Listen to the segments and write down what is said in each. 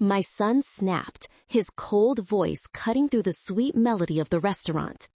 My son snapped, his cold voice cutting through the sweet melody of the restaurant.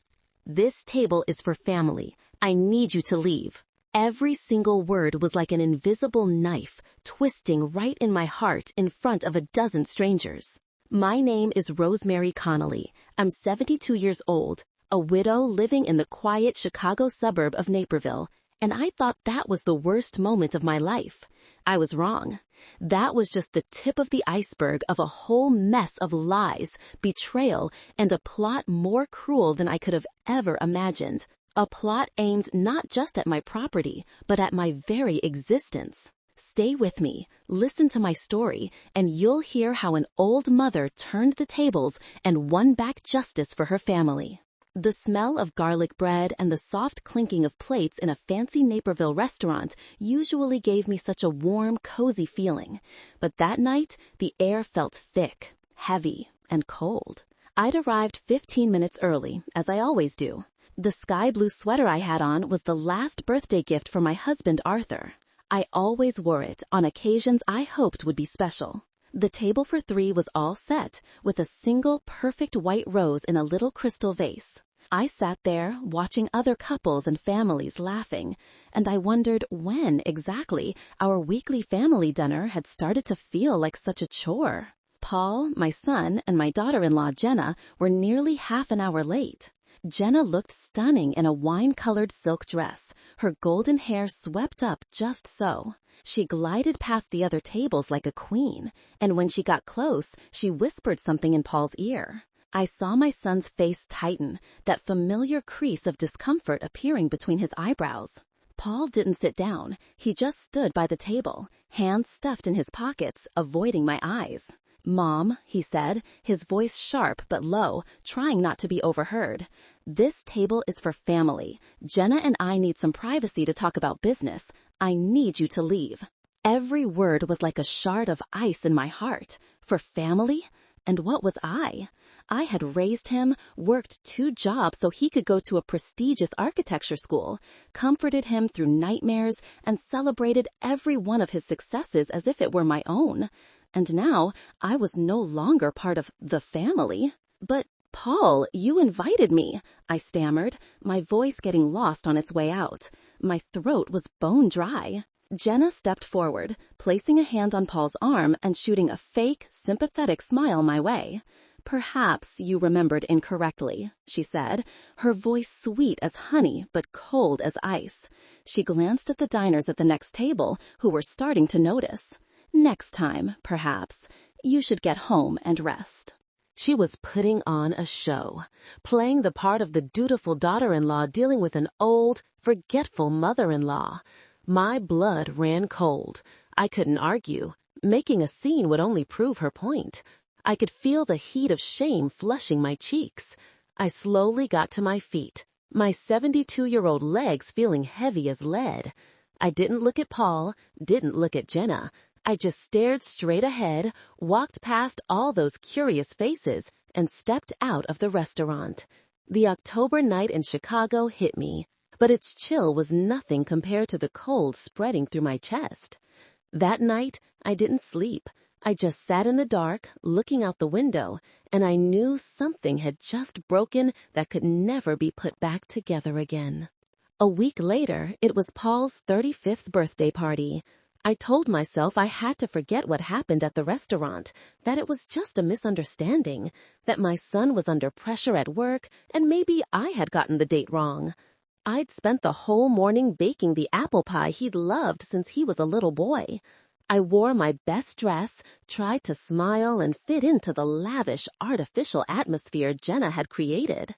"This table is for family. I need you to leave." Every single word was like an invisible knife, twisting right in my heart in front of a dozen strangers. My name is Rosemary Connolly. I'm 72 years old, a widow living in the quiet Chicago suburb of Naperville, and I thought that was the worst moment of my life. I was wrong. That was just the tip of the iceberg of a whole mess of lies, betrayal, and a plot more cruel than I could have ever imagined. A plot aimed not just at my property, but at my very existence. Stay with me, listen to my story, and you'll hear how an old mother turned the tables and won back justice for her family. The smell of garlic bread and the soft clinking of plates in a fancy Naperville restaurant usually gave me such a warm, cozy feeling. But that night, the air felt thick, heavy, and cold. I'd arrived 15 minutes early, as I always do. The sky blue sweater I had on was the last birthday gift for my husband, Arthur. I always wore it on occasions I hoped would be special. The table for 3 was all set, with a single perfect white rose in a little crystal vase. I sat there, watching other couples and families laughing, and I wondered when, exactly, our weekly family dinner had started to feel like such a chore. Paul, my son, and my daughter-in-law, Jenna, were nearly half an hour late. Jenna looked stunning in a wine-colored silk dress, her golden hair swept up just so. She glided past the other tables like a queen, and when she got close, she whispered something in Paul's ear. I saw my son's face tighten, that familiar crease of discomfort appearing between his eyebrows. Paul didn't sit down. He just stood by the table, hands stuffed in his pockets, avoiding my eyes. "Mom," he said, his voice sharp but low, trying not to be overheard. "This table is for family. Jenna and I need some privacy to talk about business. I need you to leave." Every word was like a shard of ice in my heart. For family? And what was I? I had raised him, worked 2 jobs so he could go to a prestigious architecture school, comforted him through nightmares, and celebrated every one of his successes as if it were my own. And now I was no longer part of the family. "But, Paul, you invited me," I stammered, my voice getting lost on its way out. My throat was bone dry. Jenna stepped forward, placing a hand on Paul's arm and shooting a fake, sympathetic smile my way. "Perhaps you remembered incorrectly," she said, her voice sweet as honey but cold as ice. She glanced at the diners at the next table, who were starting to notice. "Next time, perhaps, you should get home and rest." She was putting on a show, playing the part of the dutiful daughter-in-law dealing with an old, forgetful mother-in-law. My blood ran cold. I couldn't argue. Making a scene would only prove her point. I could feel the heat of shame flushing my cheeks. I slowly got to my feet, my 72-year-old legs feeling heavy as lead. I didn't look at Paul, didn't look at Jenna. I just stared straight ahead, walked past all those curious faces, and stepped out of the restaurant. The October night in Chicago hit me, but its chill was nothing compared to the cold spreading through my chest. That night, I didn't sleep. I just sat in the dark, looking out the window, and I knew something had just broken that could never be put back together again. A week later, it was Paul's 35th birthday party. I told myself I had to forget what happened at the restaurant, that it was just a misunderstanding, that my son was under pressure at work, and maybe I had gotten the date wrong. I'd spent the whole morning baking the apple pie he'd loved since he was a little boy. I wore my best dress, tried to smile and fit into the lavish, artificial atmosphere Jenna had created.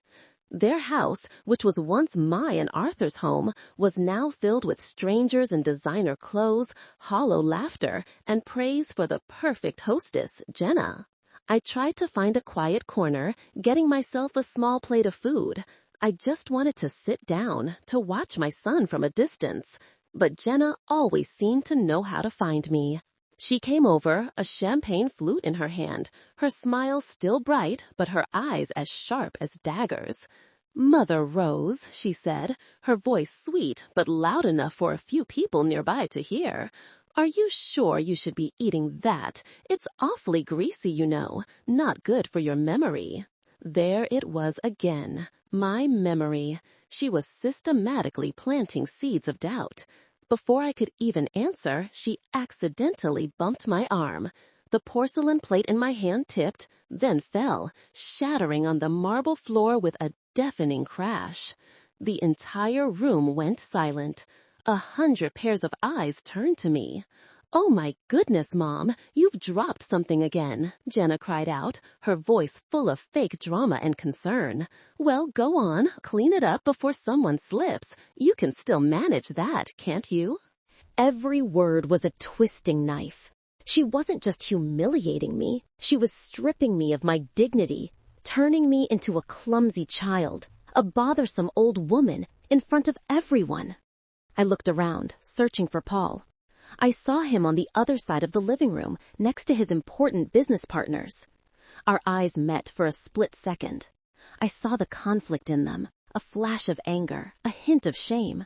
Their house, which was once my and Arthur's home, was now filled with strangers in designer clothes, hollow laughter, and praise for the perfect hostess, Jenna. I tried to find a quiet corner, getting myself a small plate of food. I just wanted to sit down, to watch my son from a distance. But Jenna always seemed to know how to find me. She came over, a champagne flute in her hand, her smile still bright, but her eyes as sharp as daggers. "Mother Rose," she said, her voice sweet but loud enough for a few people nearby to hear, Are you sure you should be eating that? It's awfully greasy, you know. Not good for your memory. There it was again. My memory. She was systematically planting seeds of doubt. Before I could even answer, she accidentally bumped my arm. The porcelain plate in my hand tipped, then fell, shattering on the marble floor with a deafening crash. The entire room went silent. 100 pairs of eyes turned to me. "Oh my goodness, Mom, you've dropped something again," Jenna cried out, her voice full of fake drama and concern. "Well, go on, clean it up before someone slips. You can still manage that, can't you?" Every word was a twisting knife. She wasn't just humiliating me, she was stripping me of my dignity, turning me into a clumsy child, a bothersome old woman, in front of everyone. I looked around, searching for Paul. I saw him on the other side of the living room, next to his important business partners. Our eyes met for a split second. I saw the conflict in them, a flash of anger, a hint of shame.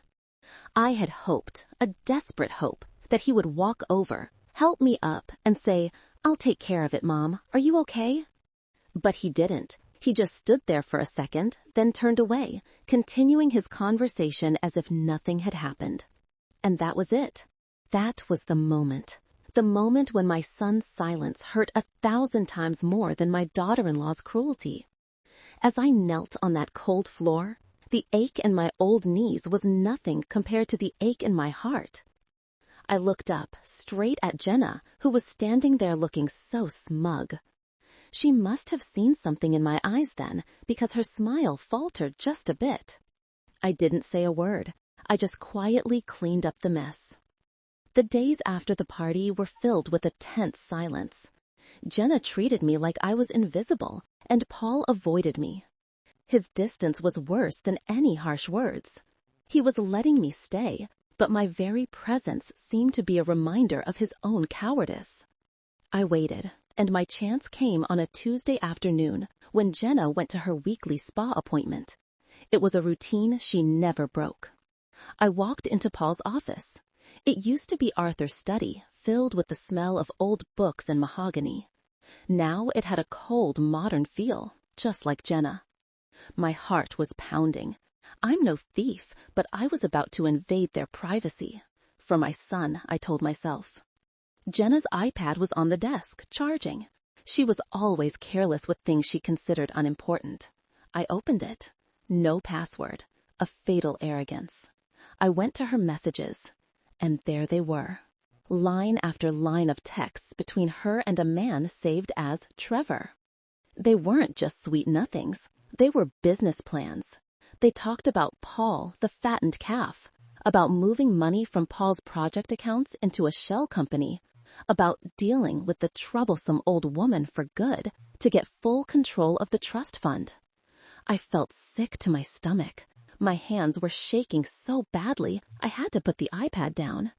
I had hoped, a desperate hope, that he would walk over, help me up, and say, "I'll take care of it, Mom. Are you okay?" But he didn't. He just stood there for a second, then turned away, continuing his conversation as if nothing had happened. And that was it. That was the moment when my son's silence hurt 1,000 times more than my daughter-in-law's cruelty. As I knelt on that cold floor, the ache in my old knees was nothing compared to the ache in my heart. I looked up, straight at Jenna, who was standing there looking so smug. She must have seen something in my eyes then, because her smile faltered just a bit. I didn't say a word. I just quietly cleaned up the mess. The days after the party were filled with a tense silence. Jenna treated me like I was invisible, and Paul avoided me. His distance was worse than any harsh words. He was letting me stay, but my very presence seemed to be a reminder of his own cowardice. I waited, and my chance came on a Tuesday afternoon when Jenna went to her weekly spa appointment. It was a routine she never broke. I walked into Paul's office. It used to be Arthur's study, filled with the smell of old books and mahogany. Now it had a cold, modern feel, just like Jenna. My heart was pounding. I'm no thief, but I was about to invade their privacy. For my son, I told myself. Jenna's iPad was on the desk, charging. She was always careless with things she considered unimportant. I opened it. No password. A fatal arrogance. I went to her messages, and there they were. Line after line of texts between her and a man saved as Trevor. They weren't just sweet nothings. They were business plans. They talked about Paul, the fattened calf, about moving money from Paul's project accounts into a shell company, about dealing with the troublesome old woman for good to get full control of the trust fund. I felt sick to my stomach. My hands were shaking so badly I had to put the iPad down.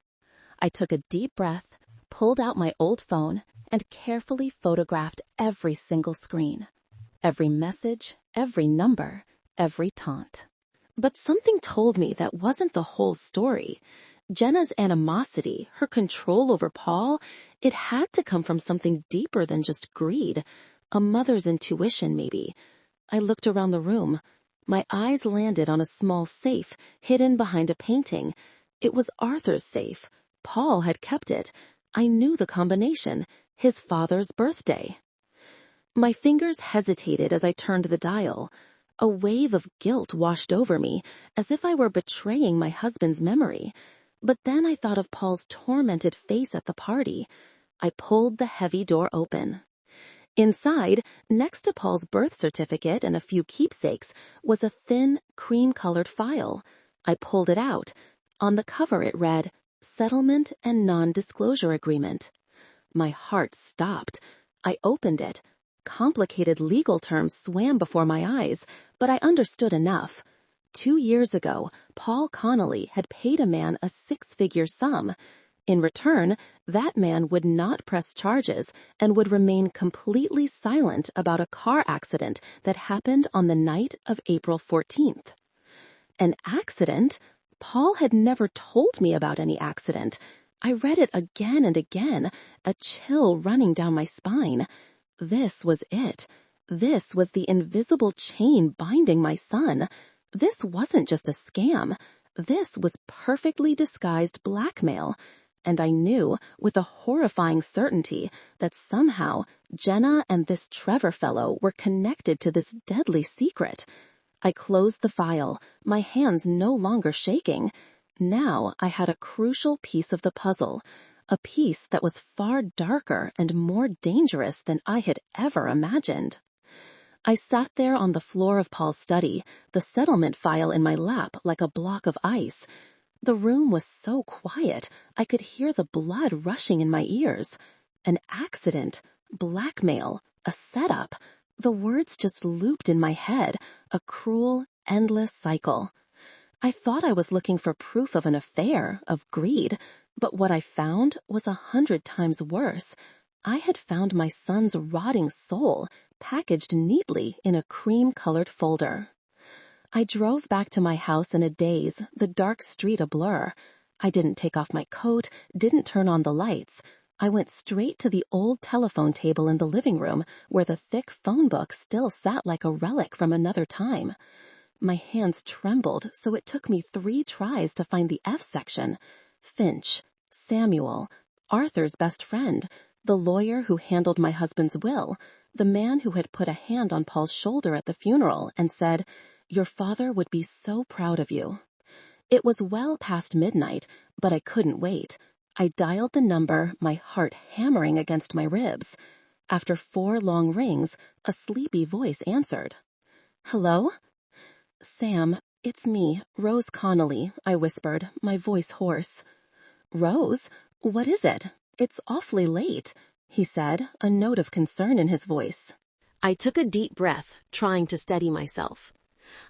I took a deep breath, pulled out my old phone, and carefully photographed every single screen. Every message, every number, every taunt. But something told me that wasn't the whole story. Jenna's animosity, her control over Paul, it had to come from something deeper than just greed. A mother's intuition, maybe. I looked around the room. My eyes landed on a small safe hidden behind a painting. It was Arthur's safe. Paul had kept it. I knew the combination. His father's birthday. My fingers hesitated as I turned the dial. A wave of guilt washed over me, as if I were betraying my husband's memory. But then I thought of Paul's tormented face at the party. I pulled the heavy door open. Inside, next to Paul's birth certificate and a few keepsakes, was a thin, cream-colored file. I pulled it out. On the cover it read, "Settlement and Non-Disclosure Agreement." My heart stopped. I opened it. Complicated legal terms swam before my eyes, but I understood enough. 2 years ago, Paul Connolly had paid a man a 6-figure sum. In return, that man would not press charges and would remain completely silent about a car accident that happened on the night of April 14th. An accident? Paul had never told me about any accident. I read it again and again, a chill running down my spine. This was it. This was the invisible chain binding my son. This wasn't just a scam. This was perfectly disguised blackmail. And I knew, with a horrifying certainty, that somehow Jenna and this Trevor fellow were connected to this deadly secret. I closed the file, my hands no longer shaking. Now I had a crucial piece of the puzzle, a piece that was far darker and more dangerous than I had ever imagined. I sat there on the floor of Paul's study, the settlement file in my lap like a block of ice. The room was so quiet, I could hear the blood rushing in my ears. An accident, blackmail, a setup. The words just looped in my head, a cruel, endless cycle. I thought I was looking for proof of an affair, of greed, but what I found was 100 times worse. I had found my son's rotting soul, packaged neatly in a cream-colored folder. I drove back to my house in a daze, the dark street a blur. I didn't take off my coat, didn't turn on the lights. I went straight to the old telephone table in the living room, where the thick phone book still sat like a relic from another time. My hands trembled, so it took me 3 tries to find the F section. Finch, Samuel, Arthur's best friend, the lawyer who handled my husband's will, the man who had put a hand on Paul's shoulder at the funeral and said, "Your father would be so proud of you." It was well past midnight, but I couldn't wait. I dialed the number, my heart hammering against my ribs. After 4 long rings, a sleepy voice answered. "Hello?" "Sam, it's me, Rose Connolly," I whispered, my voice hoarse. "Rose? What is it? It's awfully late," he said, a note of concern in his voice. I took a deep breath, trying to steady myself.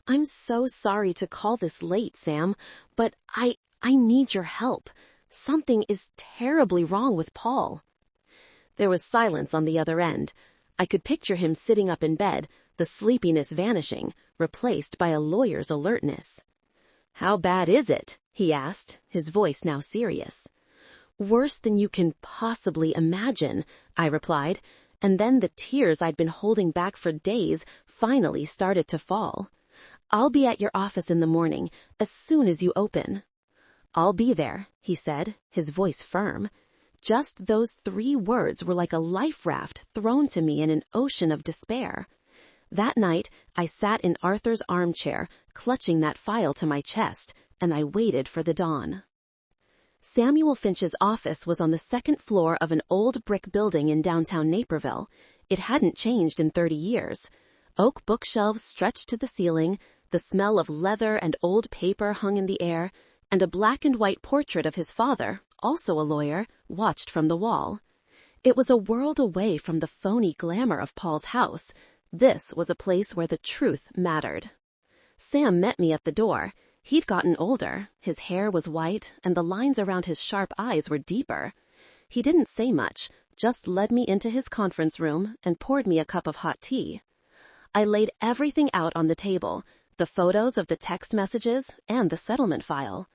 "I'm so sorry to call this late, Sam, but I need your help. Something is terribly wrong with Paul." There was silence on the other end. I could picture him sitting up in bed, the sleepiness vanishing, replaced by a lawyer's alertness. "How bad is it?" he asked, his voice now serious. "Worse than you can possibly imagine," I replied, and then the tears I'd been holding back for days finally started to fall. "I'll be at your office in the morning, as soon as you open." "I'll be there," he said, his voice firm. Just those 3 words were like a life raft thrown to me in an ocean of despair. That night, I sat in Arthur's armchair, clutching that file to my chest, and I waited for the dawn. Samuel Finch's office was on the 2nd floor of an old brick building in downtown Naperville. It hadn't changed in 30 years. Oak bookshelves stretched to the ceiling, the smell of leather and old paper hung in the air, and a black and white portrait of his father, also a lawyer, watched from the wall. It was a world away from the phony glamour of Paul's house. This was a place where the truth mattered. Sam met me at the door. He'd gotten older, his hair was white, and the lines around his sharp eyes were deeper. He didn't say much, just led me into his conference room and poured me a cup of hot tea. I laid everything out on the table, the photos of the text messages and the settlement file.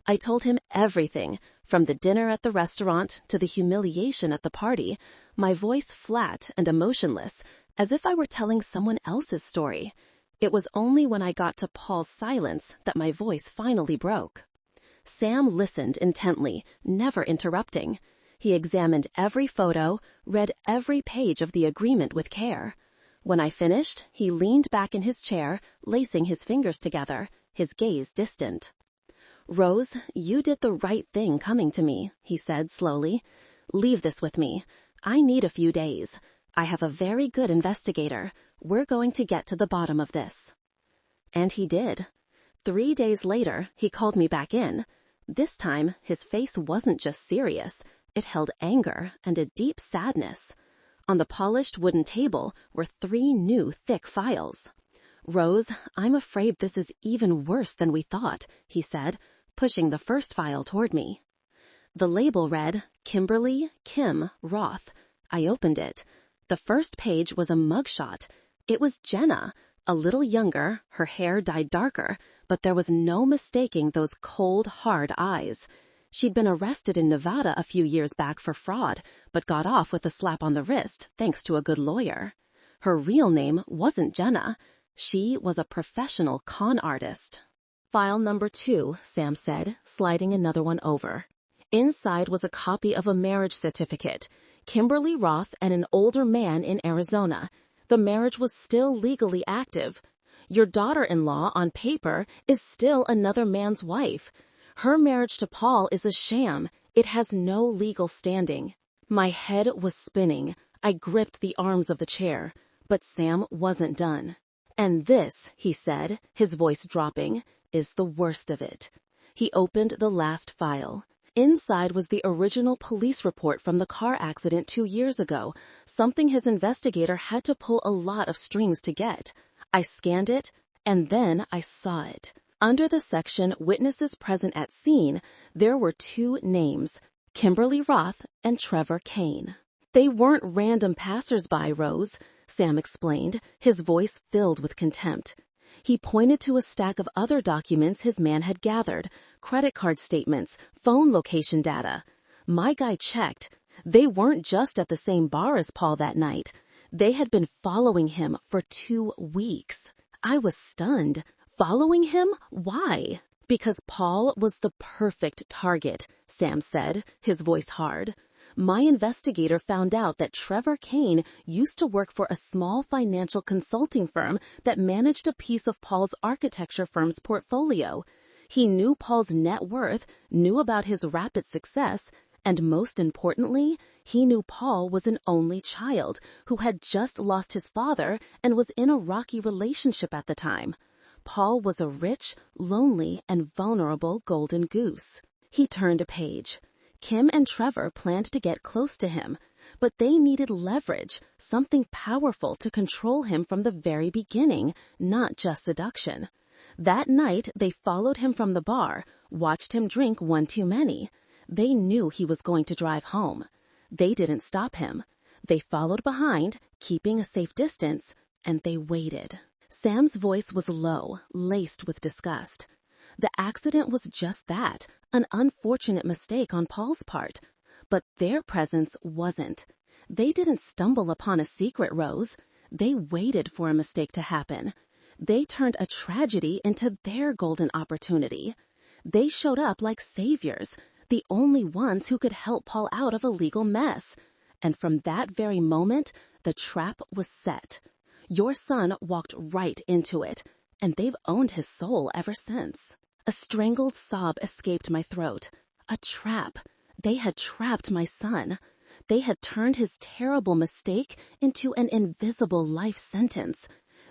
I told him everything, from the dinner at the restaurant to the humiliation at the party, my voice flat and emotionless, as if I were telling someone else's story. It was only when I got to Paul's silence that my voice finally broke. Sam listened intently, never interrupting. He examined every photo, read every page of the agreement with care. When I finished, he leaned back in his chair, lacing his fingers together, his gaze distant. "Rose, you did the right thing coming to me," he said slowly. "Leave this with me. I need a few days. I have a very good investigator. We're going to get to the bottom of this." And he did. 3 days later, he called me back in. This time, his face wasn't just serious. It held anger and a deep sadness. On the polished wooden table were 3 new thick files. "Rose, I'm afraid this is even worse than we thought," he said, pushing the first file toward me. The label read, Kimberly Kim Roth. I opened it. The first page was a mugshot. It was Jenna, a little younger, her hair dyed darker, but there was no mistaking those cold, hard eyes. She'd been arrested in Nevada a few years back for fraud, but got off with a slap on the wrist thanks to a good lawyer. Her real name wasn't Jenna. She was a professional con artist. File number 2, Sam said, sliding another one over. Inside was a copy of a marriage certificate. Kimberly Roth and an older man in Arizona. The marriage was still legally active. Your daughter-in-law, on paper, is still another man's wife. Her marriage to Paul is a sham. It has no legal standing. My head was spinning. I gripped the arms of the chair. But Sam wasn't done. And this, he said, his voice dropping, is the worst of it. He opened the last file. Inside was the original police report from the car accident 2 years ago, something his investigator had to pull a lot of strings to get. I scanned it, and then I saw it. Under the section Witnesses Present at Scene, there were 2 names, Kimberly Roth and Trevor Kane. They weren't random passers-by, Rose, Sam explained, his voice filled with contempt. He pointed to a stack of other documents his man had gathered, credit card statements, phone location data. My guy checked. They weren't just at the same bar as Paul that night. They had been following him for 2 weeks. I was stunned. Following him? Why? Because Paul was the perfect target, Sam said, his voice hard. My investigator found out that Trevor Kane used to work for a small financial consulting firm that managed a piece of Paul's architecture firm's portfolio. He knew Paul's net worth, knew about his rapid success, and most importantly, he knew Paul was an only child who had just lost his father and was in a rocky relationship at the time. Paul was a rich, lonely, and vulnerable golden goose. He turned a page. Kim and Trevor planned to get close to him, but they needed leverage, something powerful to control him from the very beginning, not just seduction. That night, they followed him from the bar, watched him drink one too many. They knew he was going to drive home. They didn't stop him. They followed behind, keeping a safe distance, and they waited. Sam's voice was low, laced with disgust. The accident was just that, an unfortunate mistake on Paul's part. But their presence wasn't. They didn't stumble upon a secret, Rose. They waited for a mistake to happen. They turned a tragedy into their golden opportunity. They showed up like saviors, the only ones who could help Paul out of a legal mess. And from that very moment, the trap was set. Your son walked right into it, and they've owned his soul ever since. A strangled sob escaped my throat. A trap. They had trapped my son. They had turned his terrible mistake into an invisible life sentence.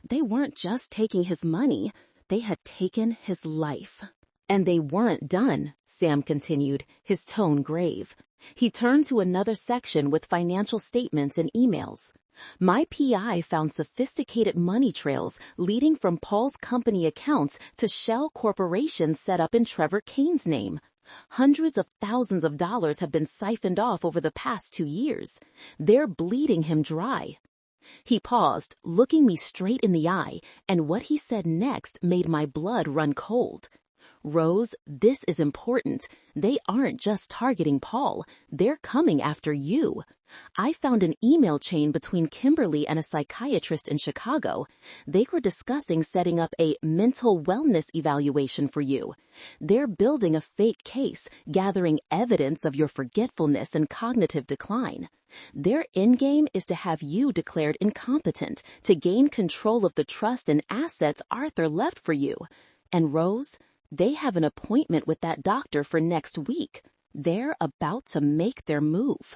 They weren't just taking his money, they had taken his life. And they weren't done, Sam continued, his tone grave. He turned to another section with financial statements and emails. My PI found sophisticated money trails leading from Paul's company accounts to shell corporations set up in Trevor Kane's name. Hundreds of thousands of dollars have been siphoned off over the past 2 years. They're bleeding him dry. He paused, looking me straight in the eye, and what he said next made my blood run cold. Rose, this is important. They aren't just targeting Paul. They're coming after you. I found an email chain between Kimberly and a psychiatrist in Chicago. They were discussing setting up a mental wellness evaluation for you. They're building a fake case, gathering evidence of your forgetfulness and cognitive decline. Their endgame is to have you declared incompetent, to gain control of the trust and assets Arthur left for you. And Rose, they have an appointment with that doctor for next week. They're about to make their move.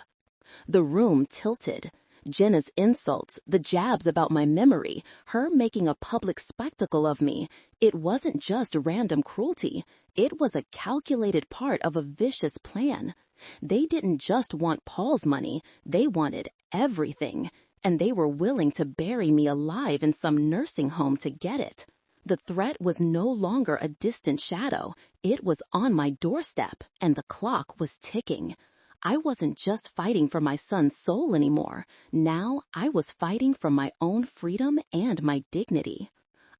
The room tilted. Jenna's insults, the jabs about my memory, her making a public spectacle of me. It wasn't just random cruelty. It was a calculated part of a vicious plan. They didn't just want Paul's money. They wanted everything. And they were willing to bury me alive in some nursing home to get it. The threat was no longer a distant shadow. It was on my doorstep, and the clock was ticking. I wasn't just fighting for my son's soul anymore. Now I was fighting for my own freedom and my dignity.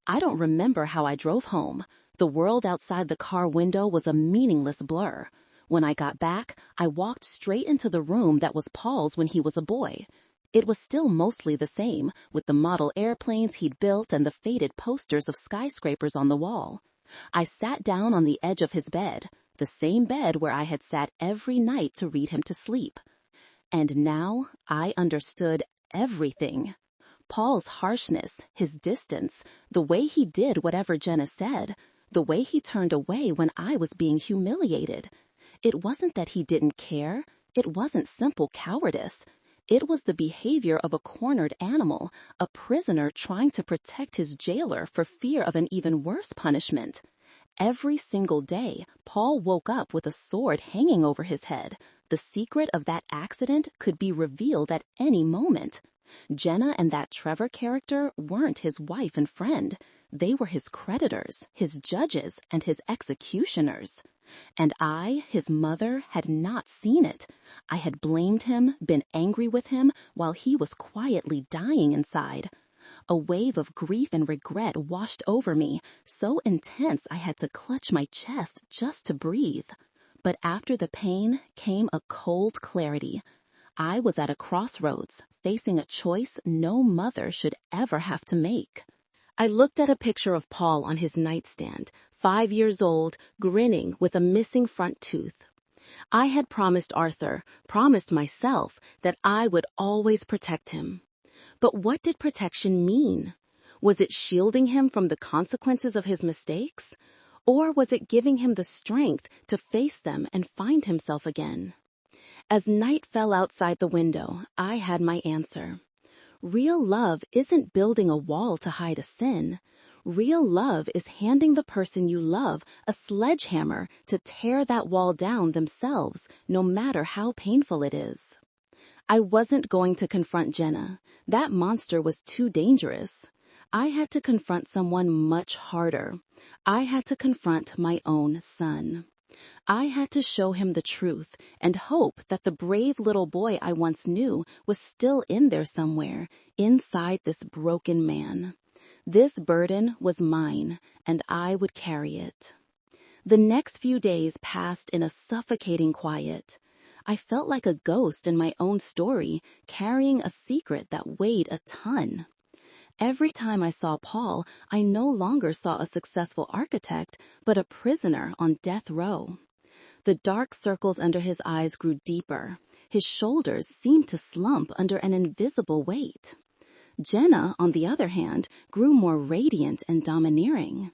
I don't remember how I drove home. The world outside the car window was a meaningless blur. When I got back, I walked straight into the room that was Paul's when he was a boy. It was still mostly the same, with the model airplanes he'd built and the faded posters of skyscrapers on the wall. I sat down on the edge of his bed, the same bed where I had sat every night to read him to sleep. And now I understood everything. Paul's harshness, his distance, the way he did whatever Jenna said, the way he turned away when I was being humiliated. It wasn't that he didn't care. It wasn't simple cowardice. It was the behavior of a cornered animal, a prisoner trying to protect his jailer for fear of an even worse punishment. Every single day, Paul woke up with a sword hanging over his head. The secret of that accident could be revealed at any moment. Jenna and that Trevor character weren't his wife and friend. They were his creditors, his judges, and his executioners. And I, his mother, had not seen it. I had blamed him, been angry with him, while he was quietly dying inside. A wave of grief and regret washed over me, so intense I had to clutch my chest just to breathe. But after the pain came a cold clarity. I was at a crossroads, facing a choice no mother should ever have to make. I looked at a picture of Paul on his nightstand, 5 years old, grinning with a missing front tooth. I had promised Arthur, promised myself, that I would always protect him. But what did protection mean? Was it shielding him from the consequences of his mistakes? Or was it giving him the strength to face them and find himself again? As night fell outside the window, I had my answer. Real love isn't building a wall to hide a sin. Real love is handing the person you love a sledgehammer to tear that wall down themselves, no matter how painful it is. I wasn't going to confront Jenna. That monster was too dangerous. I had to confront someone much harder. I had to confront my own son. I had to show him the truth and hope that the brave little boy I once knew was still in there somewhere, inside this broken man. This burden was mine, and I would carry it. The next few days passed in a suffocating quiet. I felt like a ghost in my own story, carrying a secret that weighed a ton. Every time I saw Paul, I no longer saw a successful architect, but a prisoner on death row. The dark circles under his eyes grew deeper. His shoulders seemed to slump under an invisible weight. Jenna, on the other hand, grew more radiant and domineering.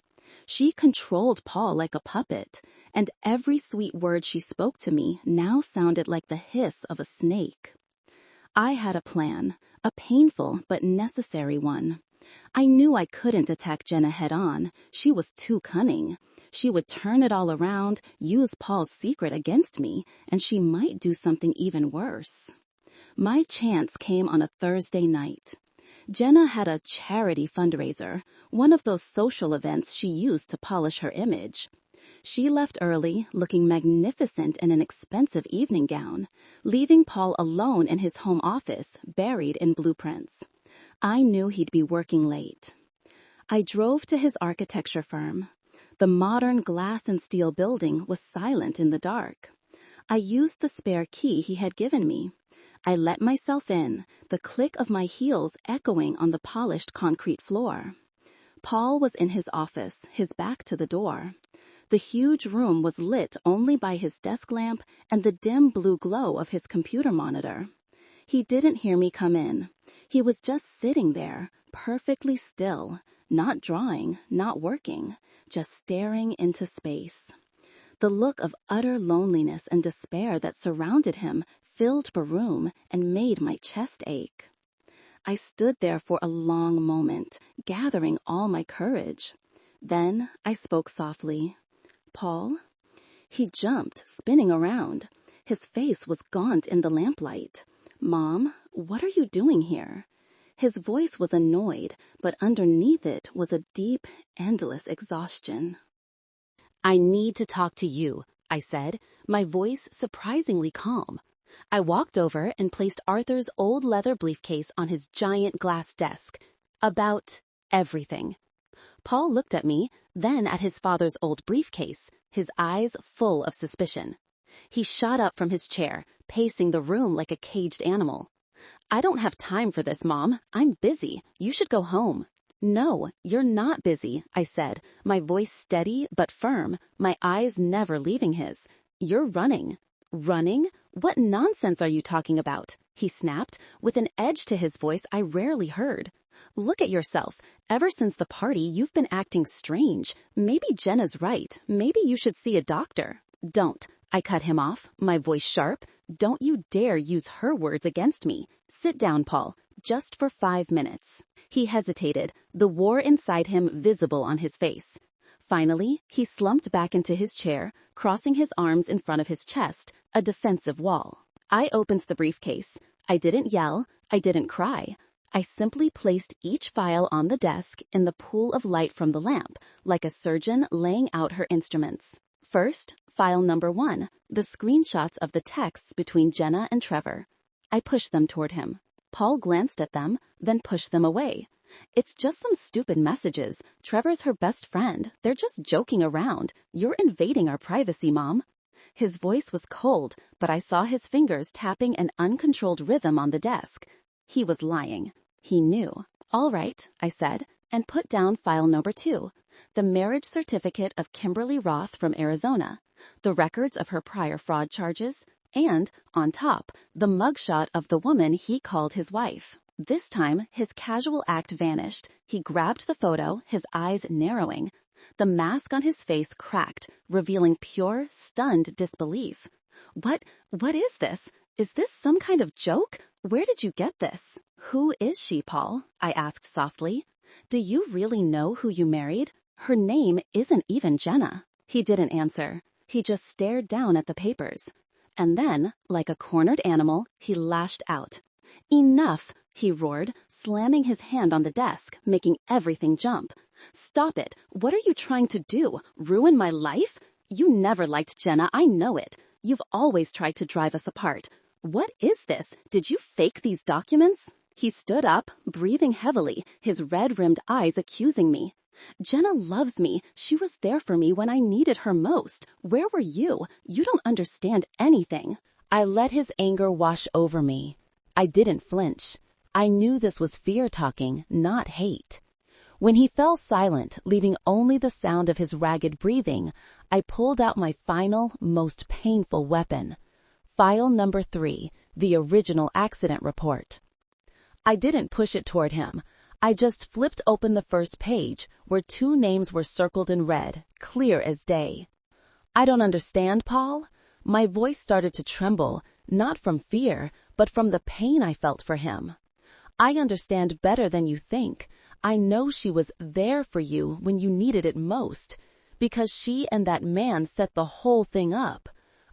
She controlled Paul like a puppet, and every sweet word she spoke to me now sounded like the hiss of a snake. I had a plan, a painful but necessary one. I knew I couldn't attack Jenna head-on. She was too cunning. She would turn it all around, use Paul's secret against me, and she might do something even worse. My chance came on a Thursday night. Jenna had a charity fundraiser, one of those social events she used to polish her image. She left early, looking magnificent in an expensive evening gown, leaving Paul alone in his home office, buried in blueprints. I knew he'd be working late. I drove to his architecture firm. The modern glass and steel building was silent in the dark. I used the spare key he had given me. I let myself in, the click of my heels echoing on the polished concrete floor. Paul was in his office, his back to the door. The huge room was lit only by his desk lamp and the dim blue glow of his computer monitor. He didn't hear me come in. He was just sitting there, perfectly still, not drawing, not working, just staring into space. The look of utter loneliness and despair that surrounded him filled the room and made my chest ache. I stood there for a long moment, gathering all my courage. Then I spoke softly. "Paul?" He jumped, spinning around. His face was gaunt in the lamplight. "Mom, what are you doing here?" His voice was annoyed, but underneath it was a deep, endless exhaustion. "I need to talk to you," I said, my voice surprisingly calm. I walked over and placed Arthur's old leather briefcase on his giant glass desk. About everything. Paul looked at me, then at his father's old briefcase, his eyes full of suspicion. He shot up from his chair, pacing the room like a caged animal. "I don't have time for this, Mom. I'm busy. You should go home." "No, you're not busy," I said, my voice steady but firm, my eyes never leaving his. "You're running." "Running? What nonsense are you talking about?" he snapped, with an edge to his voice I rarely heard. "Look at yourself. Ever since the party, you've been acting strange. Maybe Jenna's right. Maybe you should see a doctor." "Don't." I cut him off, my voice sharp. "Don't you dare use her words against me. Sit down, Paul, just for 5 minutes." He hesitated, the war inside him visible on his face. Finally, he slumped back into his chair, crossing his arms in front of his chest, a defensive wall. I opened the briefcase. I didn't yell. I didn't cry. I simply placed each file on the desk in the pool of light from the lamp, like a surgeon laying out her instruments. First, file number 1, the screenshots of the texts between Jenna and Trevor. I pushed them toward him. Paul glanced at them, then pushed them away. "It's just some stupid messages. Trevor's her best friend. They're just joking around. You're invading our privacy, Mom." His voice was cold, but I saw his fingers tapping an uncontrolled rhythm on the desk. He was lying. He knew. "All right," I said, and put down file number 2, the marriage certificate of Kimberly Roth from Arizona, the records of her prior fraud charges, and, on top, the mugshot of the woman he called his wife. This time, his casual act vanished. He grabbed the photo, his eyes narrowing. The mask on his face cracked, revealing pure, stunned disbelief. What is this? Is this some kind of joke? Where did you get this?" "Who is she, Paul?" I asked softly. "Do you really know who you married? Her name isn't even Jenna." He didn't answer. He just stared down at the papers. And then, like a cornered animal, he lashed out. "Enough!" he roared, slamming his hand on the desk, making everything jump. "Stop it! What are you trying to do? Ruin my life? You never liked Jenna, I know it. You've always tried to drive us apart. What is this? Did you fake these documents?" He stood up, breathing heavily, his red-rimmed eyes accusing me. "Jenna loves me. She was there for me when I needed her most. Where were you? You don't understand anything." I let his anger wash over me. I didn't flinch. I knew this was fear talking, not hate. When he fell silent, leaving only the sound of his ragged breathing, I pulled out my final, most painful weapon. File number 3, the original accident report. I didn't push it toward him. I just flipped open the first page, where 2 names were circled in red, clear as day. "I don't understand, Paul." My voice started to tremble, not from fear, but from the pain I felt for him. "I understand better than you think. I know she was there for you when you needed it most, because she and that man set the whole thing up."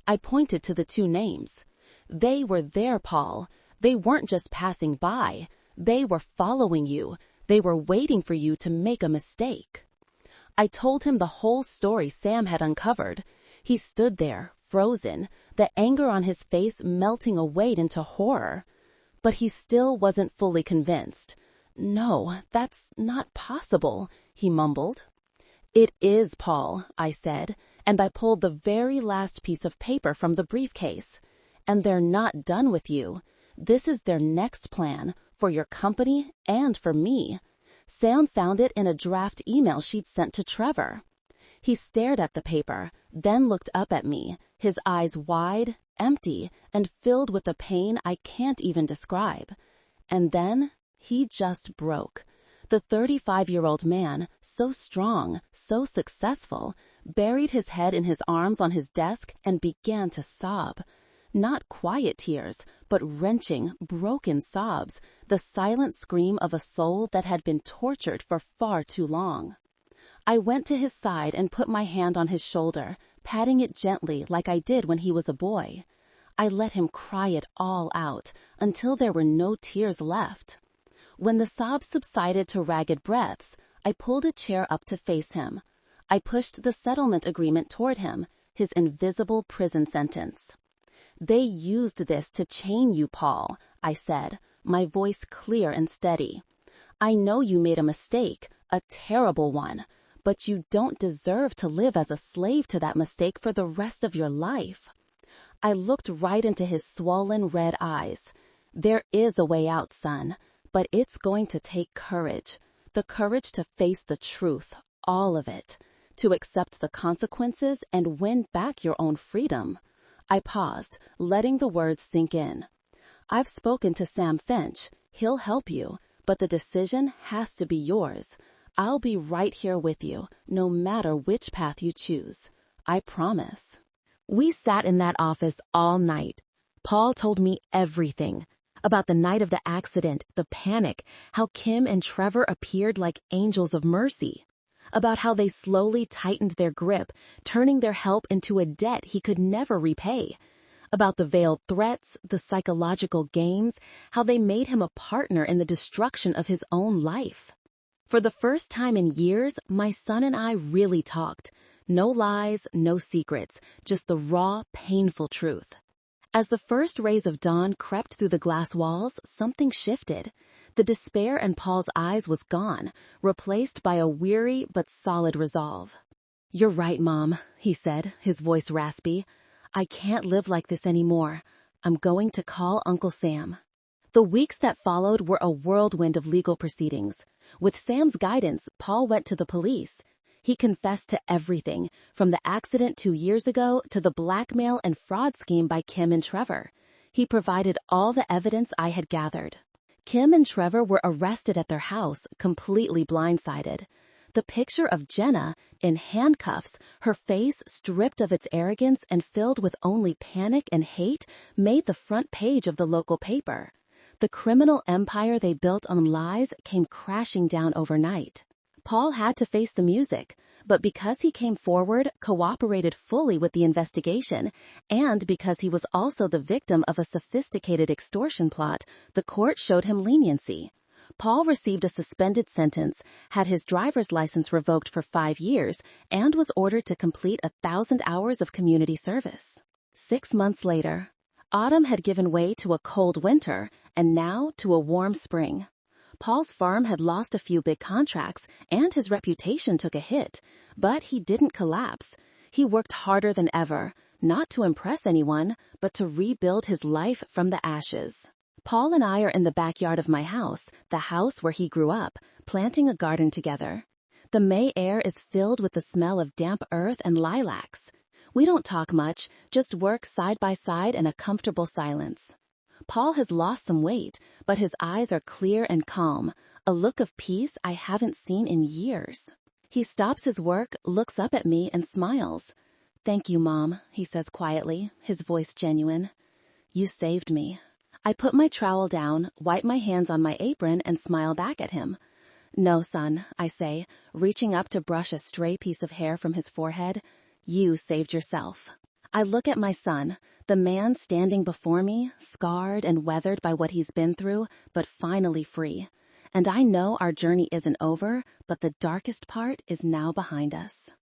I pointed to the 2 names. "They were there, Paul. They weren't just passing by. They were following you. They were waiting for you to make a mistake." I told him the whole story Sam had uncovered. He stood there, frozen, the anger on his face melting away into horror. But he still wasn't fully convinced. "No, that's not possible," he mumbled. "It is, Paul," I said, and I pulled the very last piece of paper from the briefcase. "And they're not done with you. This is their next plan, for your company and for me. Sam found it in a draft email she'd sent to Trevor." He stared at the paper, then looked up at me, his eyes wide, empty, and filled with a pain I can't even describe. And then he just broke. The 35-year-old man, so strong, so successful, buried his head in his arms on his desk and began to sob. Not quiet tears, but wrenching, broken sobs, the silent scream of a soul that had been tortured for far too long. I went to his side and put my hand on his shoulder, patting it gently like I did when he was a boy. I let him cry it all out until there were no tears left. When the sobs subsided to ragged breaths, I pulled a chair up to face him. I pushed the settlement agreement toward him, his invisible prison sentence. "They used this to chain you, Paul," I said, my voice clear and steady. "I know you made a mistake, a terrible one, but you don't deserve to live as a slave to that mistake for the rest of your life." I looked right into his swollen red eyes. There is a way out, son, but it's going to take courage. The courage to face the truth, all of it, to accept the consequences and win back your own freedom. I paused, letting the words sink in. I've spoken to Sam Finch. He'll help you, but the decision has to be yours. I'll be right here with you, no matter which path you choose. I promise. We sat in that office all night. Paul told me everything. About the night of the accident, the panic, how Kim and Trevor appeared like angels of mercy. About how they slowly tightened their grip, turning their help into a debt he could never repay. About the veiled threats, the psychological games, how they made him a partner in the destruction of his own life. For the first time in years, my son and I really talked. No lies, no secrets, just the raw, painful truth. As the first rays of dawn crept through the glass walls, something shifted. The despair in Paul's eyes was gone, replaced by a weary but solid resolve. "You're right, Mom," he said, his voice raspy. "I can't live like this anymore. I'm going to call Uncle Sam." The weeks that followed were a whirlwind of legal proceedings. With Sam's guidance, Paul went to the police. He confessed to everything, from the accident 2 years ago to the blackmail and fraud scheme by Kim and Trevor. He provided all the evidence I had gathered. Kim and Trevor were arrested at their house, completely blindsided. The picture of Jenna, in handcuffs, her face stripped of its arrogance and filled with only panic and hate, made the front page of the local paper. The criminal empire they built on lies came crashing down overnight. Paul had to face the music, but because he came forward, cooperated fully with the investigation, and because he was also the victim of a sophisticated extortion plot, the court showed him leniency. Paul received a suspended sentence, had his driver's license revoked for 5 years, and was ordered to complete 1,000 hours of community service. 6 months later, autumn had given way to a cold winter, and now to a warm spring. Paul's farm had lost a few big contracts, and his reputation took a hit, but he didn't collapse. He worked harder than ever, not to impress anyone, but to rebuild his life from the ashes. Paul and I are in the backyard of my house, the house where he grew up, planting a garden together. The May air is filled with the smell of damp earth and lilacs. We don't talk much, just work side by side in a comfortable silence. Paul has lost some weight, but his eyes are clear and calm, a look of peace I haven't seen in years. He stops his work, looks up at me, and smiles. "Thank you, Mom," he says quietly, his voice genuine. "You saved me." I put my trowel down, wipe my hands on my apron, and smile back at him. "No, son," I say, reaching up to brush a stray piece of hair from his forehead. "You saved yourself." I look at my son, the man standing before me, scarred and weathered by what he's been through, but finally free. And I know our journey isn't over, but the darkest part is now behind us.